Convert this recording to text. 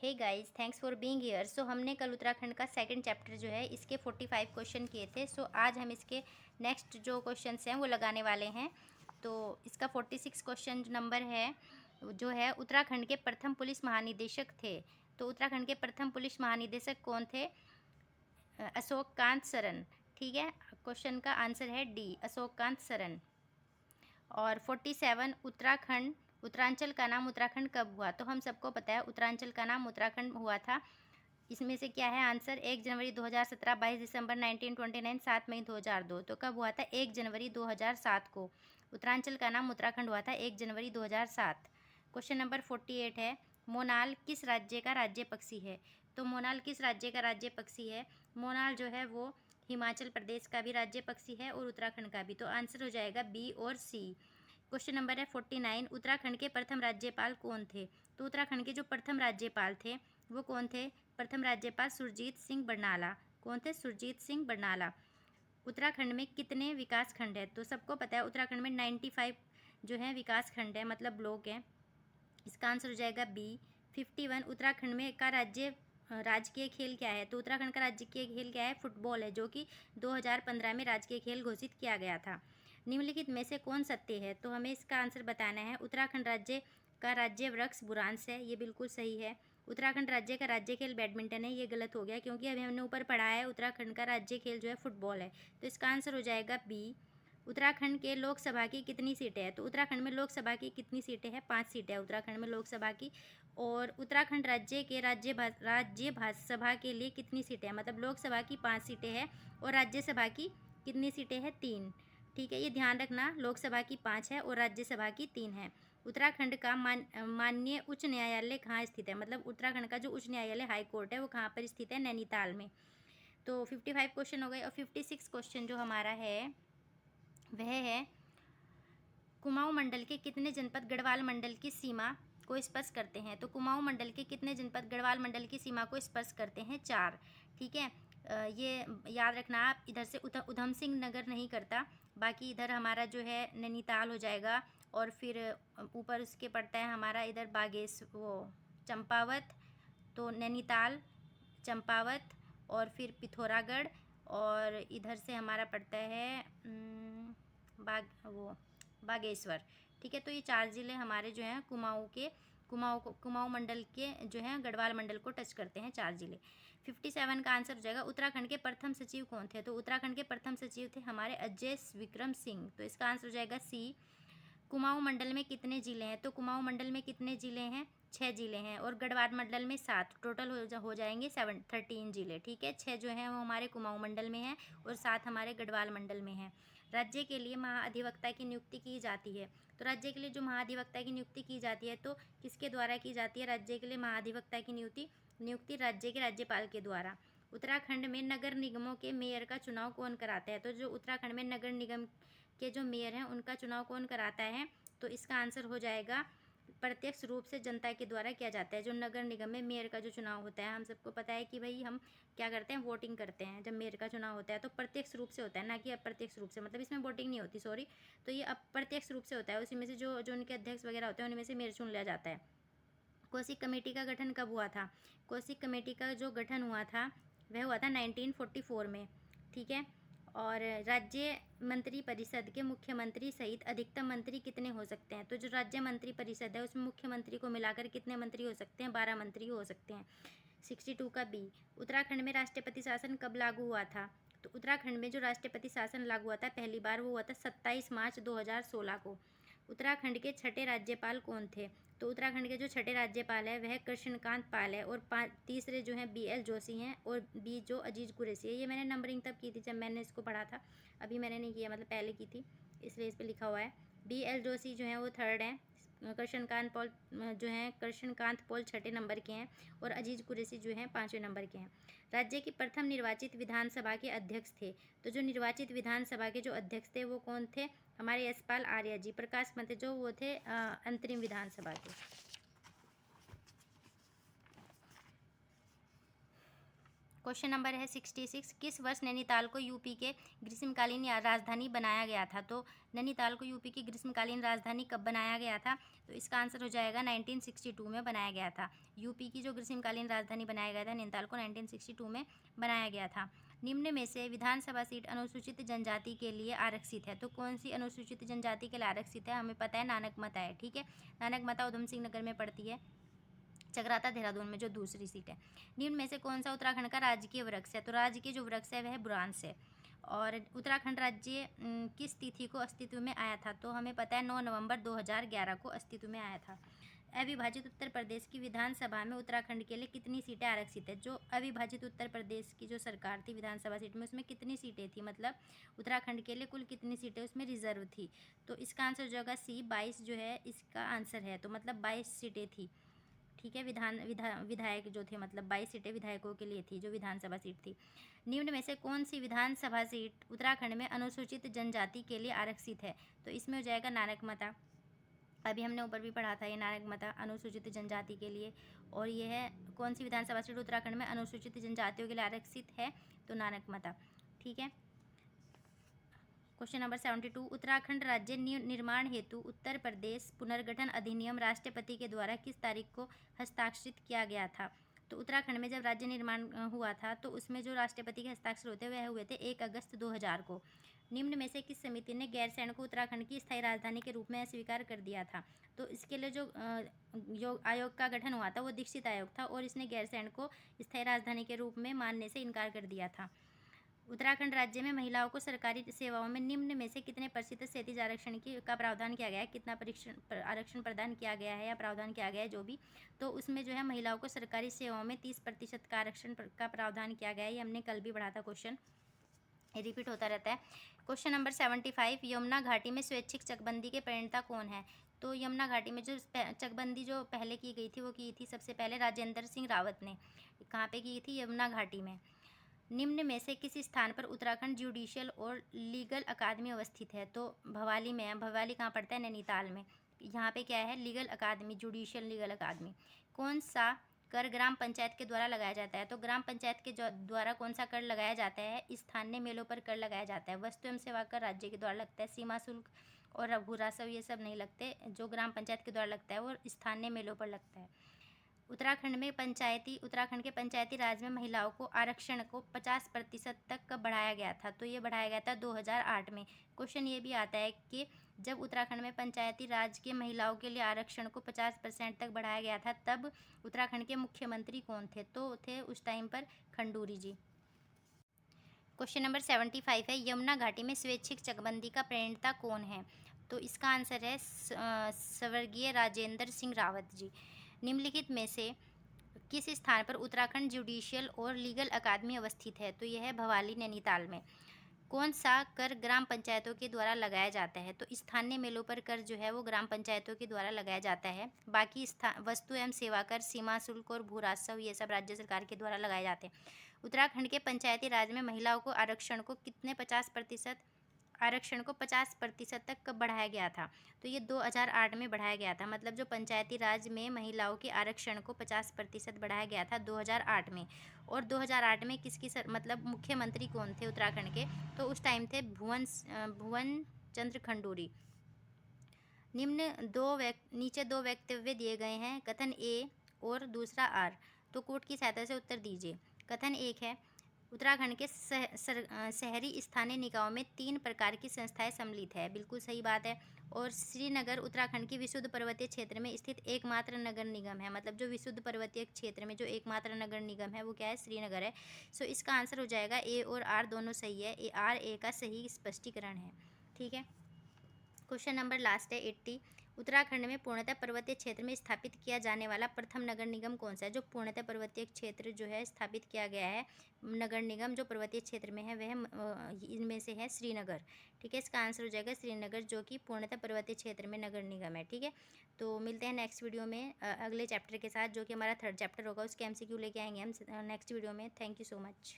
Hey guys, thanks for being here. So हमने कल उत्तराखंड का सेकंड चैप्टर जो है इसके 45 क्वेश्चन किए थे। सो आज हम इसके नेक्स्ट जो क्वेश्चंस हैं वो लगाने वाले हैं। तो इसका 46 क्वेश्चन नंबर है जो है उत्तराखंड के प्रथम पुलिस महानिदेशक थे। तो उत्तराखंड के प्रथम पुलिस महानिदेशक कौन थे? अशोक कांत सरन। ठीक है, क्वेश्चन का आंसर है डी, अशोक कांत सरन। और 47 उत्तरांचल का नाम उत्तराखंड कब हुआ? तो हम सबको पता है उत्तरांचल का नाम उत्तराखंड हुआ था। इसमें से क्या है आंसर? 1 जनवरी 2017, 22 दिसंबर 1929, 7 मई 2002। तो कब हुआ था? 1 जनवरी 2007 को उत्तरांचल का नाम उत्तराखंड हुआ था, 1 जनवरी 2007। क्वेश्चन नंबर 48 है, मोनाल किस राज्य का राज्य पक्षी है? तो मोनाल किस राज्य का राज्य पक्षी है? मोनाल जो है वो हिमाचल प्रदेश का भी राज्य पक्षी है और उत्तराखंड का भी। तो आंसर हो जाएगा बी और सी। क्वेश्चन नंबर है 49, उत्तराखंड के प्रथम राज्यपाल कौन थे? तो उत्तराखंड के जो प्रथम राज्यपाल थे वो कौन थे? प्रथम राज्यपाल सुरजीत सिंह बरनाला। कौन थे? सुरजीत सिंह बरनाला। उत्तराखंड में कितने विकास खंड है? तो सबको पता है उत्तराखंड में 95 जो है विकास खंड है, मतलब ब्लॉक है। इसका आंसर हो जाएगा बी। 51, उत्तराखंड में का राजकीय खेल क्या है? तो उत्तराखंड का राजकीय खेल क्या है? फुटबॉल है, जो कि 2015 में राजकीय खेल घोषित किया गया था। निम्नलिखित में से कौन सत्य है? तो हमें इसका आंसर बताना है। उत्तराखंड राज्य का राज्य वृक्ष बुरांश है, ये बिल्कुल सही है। उत्तराखंड राज्य का राज्य खेल बैडमिंटन है, ये गलत हो गया क्योंकि अभी हमने ऊपर पढ़ा है उत्तराखंड का राज्य खेल जो है फुटबॉल है। तो इसका आंसर हो जाएगा बी। उत्तराखंड के लोकसभा की कितनी सीटें हैं? तो उत्तराखंड में लोकसभा की कितनी सीटें हैं? 5 सीटें हैं उत्तराखंड में लोकसभा की। और उत्तराखंड राज्य के राज्यसभा के लिए कितनी सीटें हैं? मतलब लोकसभा की 5 सीटें हैं और राज्यसभा की कितनी सीटें हैं? 3। ठीक है, ये ध्यान रखना, लोकसभा की 5 है और राज्यसभा की 3 है। उत्तराखंड का माननीय उच्च न्यायालय कहाँ स्थित है? मतलब उत्तराखंड का जो उच्च न्यायालय हाई कोर्ट है वो कहाँ पर स्थित है? नैनीताल में। तो 55 क्वेश्चन हो गए। और 56 क्वेश्चन जो हमारा है वह है, कुमाऊं मंडल के कितने जनपद गढ़वाल मंडल की सीमा को स्पर्श करते हैं? तो कुमाऊं मंडल के कितने जनपद गढ़वाल मंडल की सीमा को स्पर्श करते हैं? 4। ठीक है, ये याद रखना आप, इधर से उधम सिंह नगर नहीं करता, बाकी इधर हमारा जो है नैनीताल हो जाएगा और फिर ऊपर उसके पड़ता है हमारा इधर चंपावत। तो नैनीताल, चंपावत और फिर पिथौरागढ़ और इधर से हमारा पड़ता है बागेश्वर। ठीक है, तो ये 4 ज़िले हमारे जो हैं कुमाऊं मंडल के जो हैं गढ़वाल मंडल को टच करते हैं 4 ज़िले। 57 का आंसर हो जाएगा, उत्तराखंड के प्रथम सचिव कौन थे? तो उत्तराखंड के प्रथम सचिव थे हमारे अजय विक्रम सिंह। तो इसका आंसर हो जाएगा सी। कुमाऊं मंडल में कितने ज़िले हैं? तो कुमाऊं मंडल में कितने ज़िले हैं? 6 ज़िले हैं और गढ़वाल मंडल में 7। टोटल हो जाएंगे 13 ज़िले। ठीक है, 6 जो हैं वो हमारे कुमाऊं मंडल में हैं और 7 हमारे गढ़वाल मंडल में हैं। राज्य के लिए महाधिवक्ता की नियुक्ति की जाती है। तो राज्य के लिए जो महाधिवक्ता की नियुक्ति की जाती है तो किसके द्वारा की जाती है? राज्य के लिए महाधिवक्ता की नियुक्ति राज्य के राज्यपाल के द्वारा। उत्तराखंड में नगर निगमों के मेयर का चुनाव कौन कराता है? तो जो उत्तराखंड में नगर निगम के जो मेयर हैं उनका चुनाव कौन कराता है? तो इसका आंसर हो जाएगा प्रत्यक्ष रूप से जनता के द्वारा किया जाता है। जो नगर निगम में मेयर का जो चुनाव होता है, हम सबको पता है कि भाई हम क्या करते हैं, वोटिंग करते हैं। जब मेयर का चुनाव होता है तो प्रत्यक्ष रूप से होता है, ना कि अप्रत्यक्ष रूप से, मतलब इसमें वोटिंग नहीं होती, सॉरी। तो ये अप्रत्यक्ष रूप से होता है, उसी में से जो उनके अध्यक्ष वगैरह होते हैं उनमें से मेयर चुन लिया जाता है। कोसिक कमेटी का गठन कब हुआ था? कोसिक कमेटी का जो गठन हुआ था वह हुआ था 1944 में। ठीक है, और राज्य मंत्री परिषद के मुख्यमंत्री सहित अधिकतम मंत्री कितने हो सकते हैं? तो जो राज्य मंत्री परिषद है उसमें मुख्यमंत्री को मिलाकर कितने मंत्री हो सकते हैं? 12 मंत्री हो सकते हैं। 62 का बी, उत्तराखंड में राष्ट्रपति शासन कब लागू हुआ था? तो उत्तराखंड में जो राष्ट्रपति शासन लागू हुआ था पहली बार वो हुआ था 27 मार्च 2016 को। उत्तराखंड के छठे राज्यपाल कौन थे? तो उत्तराखंड के जो छठे राज्यपाल है वह कृष्णकांत पाल है और तीसरे जो हैं BL जोशी हैं और बी जो अजीज कुरैशी है। ये मैंने नंबरिंग तब की थी जब मैंने इसको पढ़ा था, अभी मैंने नहीं किया, मतलब पहले की थी, इसलिए इस पर लिखा हुआ है। BL जोशी जो हैं वो 3rd हैं, कृष्णकांत पॉल छठे नंबर के हैं और अजीज कुरैशी जो हैं 5वें नंबर के हैं। राज्य की प्रथम निर्वाचित विधानसभा के अध्यक्ष थे। तो जो निर्वाचित विधानसभा के जो अध्यक्ष थे वो कौन थे? हमारे यशपाल आर्य जी, प्रकाश पंत जो वो थे अंतरिम विधानसभा के। क्वेश्चन नंबर है 66, किस वर्ष नैनीताल को यूपी के ग्रीष्मकालीन राजधानी बनाया गया था? तो नैनीताल को यूपी की ग्रीष्मकालीन राजधानी कब बनाया गया था? तो इसका आंसर हो जाएगा 1962 में बनाया गया था। यूपी की जो ग्रीष्मकालीन राजधानी बनाया गया था नैनीताल को 1962 में बनाया गया था। निम्न में से विधानसभा सीट अनुसूचित जनजाति के लिए आरक्षित है। तो कौन सी अनुसूचित जनजाति के लिए आरक्षित है? हमें पता है नानक माता है। ठीक है, नानक माता उधम सिंह नगर में पड़ती है, चकराता देहरादून में जो दूसरी सीट है। निम्न में से कौन सा उत्तराखंड का राजकीय वृक्ष है? तो राजकीय जो वृक्ष है वह बुरांस है। और उत्तराखंड राज्य किस तिथि को अस्तित्व में आया था? तो हमें पता है 9 नवंबर 2011 को अस्तित्व में आया था। अविभाजित उत्तर प्रदेश की विधानसभा में उत्तराखंड के लिए कितनी सीटें आरक्षित है? जो अविभाजित उत्तर प्रदेश की जो सरकार थी विधानसभा सीट में, उसमें कितनी सीटें थी, मतलब उत्तराखंड के लिए कुल कितनी सीटें उसमें रिजर्व थी? तो इसका आंसर हो जाएगा सी, 22 जो है इसका आंसर है। तो मतलब 22 सीटें थी। ठीक है, विधायक जो थे, मतलब 22 सीटें विधायकों के लिए थी जो विधानसभा सीट थी। निम्न में से कौन सी विधानसभा सीट उत्तराखंड में अनुसूचित जनजाति के लिए आरक्षित है? तो इसमें हो जाएगा नानक माता। अभी हमने ऊपर भी पढ़ा था ये नानक माता अनुसूचित जनजाति के लिए। और ये है कौन सी विधानसभा सीट उत्तराखंड में अनुसूचित जनजातियों के लिए आरक्षित है? तो नानक माता। ठीक है, क्वेश्चन नंबर 72, उत्तराखंड राज्य निर्माण हेतु उत्तर प्रदेश पुनर्गठन अधिनियम राष्ट्रपति के द्वारा किस तारीख को हस्ताक्षरित किया गया था? तो उत्तराखंड में जब राज्य निर्माण हुआ था तो उसमें जो राष्ट्रपति के हस्ताक्षर होते वह हुए थे 1 अगस्त 2000 को। निम्न में से किस समिति ने गैरसैंण को उत्तराखंड की स्थायी राजधानी के रूप में अस्वीकार कर दिया था? तो इसके लिए जो आयोग का गठन हुआ था वो दीक्षित आयोग था, और इसने गैरसैंण को स्थायी राजधानी के रूप में मानने से इनकार कर दिया था। उत्तराखंड राज्य में महिलाओं को सरकारी सेवाओं में निम्न में से कितने प्रतिशत क्षैतिज आरक्षण का प्रावधान किया गया है? कितना आरक्षण प्रदान किया गया है या प्रावधान किया गया है जो भी, तो उसमें जो है महिलाओं को सरकारी सेवाओं में 30% का आरक्षण का प्रावधान किया गया है। ये हमने कल भी पढ़ा था, क्वेश्चन रिपीट होता रहता है। क्वेश्चन नंबर 75, यमुना घाटी में स्वैच्छिक चकबंदी के प्रणेता कौन है? तो यमुना घाटी में जो चकबंदी जो पहले की गई थी वो की थी सबसे पहले राजेंद्र सिंह रावत ने। कहाँ पे की थी? यमुना घाटी में। निम्न में से किस स्थान पर उत्तराखंड जुडिशियल और लीगल अकादमी अवस्थित है? तो भवाली में है। भवाली कहाँ पड़ता है? नैनीताल में। यहाँ पे क्या है? लीगल अकादमी, जुडिशियल लीगल अकादमी। कौन सा कर ग्राम पंचायत के द्वारा लगाया जाता है? तो ग्राम पंचायत के द्वारा कौन सा कर लगाया जाता है? स्थानीय मेलों पर कर लगाया जाता है। वस्तु एवं सेवा कर राज्य के द्वारा लगता है। सीमा शुल्क और भू राजस्व ये सब नहीं लगते। जो ग्राम पंचायत के द्वारा लगता है वो स्थानीय मेलों पर लगता है। उत्तराखंड के पंचायती राज में महिलाओं को आरक्षण को 50% तक कब बढ़ाया गया था? तो ये बढ़ाया गया था 2008 में। क्वेश्चन ये भी आता है कि जब उत्तराखंड में पंचायती राज के महिलाओं के लिए आरक्षण को 50% तक बढ़ाया गया था तब उत्तराखंड के मुख्यमंत्री कौन थे? तो थे उस टाइम पर खंडूरी जी। क्वेश्चन नंबर 75 है, यमुना घाटी में स्वैच्छिक चकबंदी का प्रणेता कौन है? तो इसका आंसर है स्वर्गीय राजेंद्र सिंह रावत जी। निम्नलिखित में से किस स्थान पर उत्तराखंड जुडिशियल और लीगल अकादमी अवस्थित है? तो यह है भवाली नैनीताल में। कौन सा कर ग्राम पंचायतों के द्वारा लगाया जाता है? तो स्थानीय मेलों पर कर जो है वो ग्राम पंचायतों के द्वारा लगाया जाता है। बाकी वस्तु एवं सेवा कर, सीमा शुल्क और भू राजस्व ये सब राज्य सरकार के द्वारा लगाए जाते हैं। उत्तराखंड के पंचायती राज में महिलाओं को आरक्षण को 50% तक कब बढ़ाया गया था? तो ये 2008 में बढ़ाया गया था। मतलब जो पंचायती राज में महिलाओं के आरक्षण को 50% बढ़ाया गया था 2008 में। और 2008 में किसकी मतलब मुख्यमंत्री कौन थे उत्तराखंड के? तो उस टाइम थे भुवन चंद्र खंडूरी। नीचे दो वक्तव्य दिए गए हैं, कथन ए और दूसरा आर। तो कोर्ट की सहायता से उत्तर दीजिए। कथन एक है, उत्तराखंड के शहरी स्थानीय निकायों में 3 प्रकार की संस्थाएं सम्मिलित है। बिल्कुल सही बात है। और श्रीनगर उत्तराखंड के विशुद्ध पर्वतीय क्षेत्र में स्थित एकमात्र नगर निगम है। मतलब जो विशुद्ध पर्वतीय क्षेत्र में जो एकमात्र नगर निगम है वो क्या है? श्रीनगर है। सो इसका आंसर हो जाएगा ए और आर दोनों सही है। ए का सही स्पष्टीकरण है। ठीक है, क्वेश्चन नंबर लास्ट है 80, उत्तराखंड में पूर्णतः पर्वतीय क्षेत्र में स्थापित किया जाने वाला प्रथम नगर निगम कौन सा है? जो पूर्णतः पर्वतीय क्षेत्र जो है स्थापित किया गया है नगर निगम जो पर्वतीय क्षेत्र में है वह इनमें से है श्रीनगर। ठीक है, इसका आंसर हो जाएगा श्रीनगर जो कि पूर्णतः पर्वतीय क्षेत्र में नगर निगम है। ठीक है, तो मिलते हैं नेक्स्ट वीडियो में अगले चैप्टर के साथ जो कि हमारा 3rd चैप्टर होगा। उसके MCQ लेके आएंगे हम नेक्स्ट वीडियो में। Thank you so much.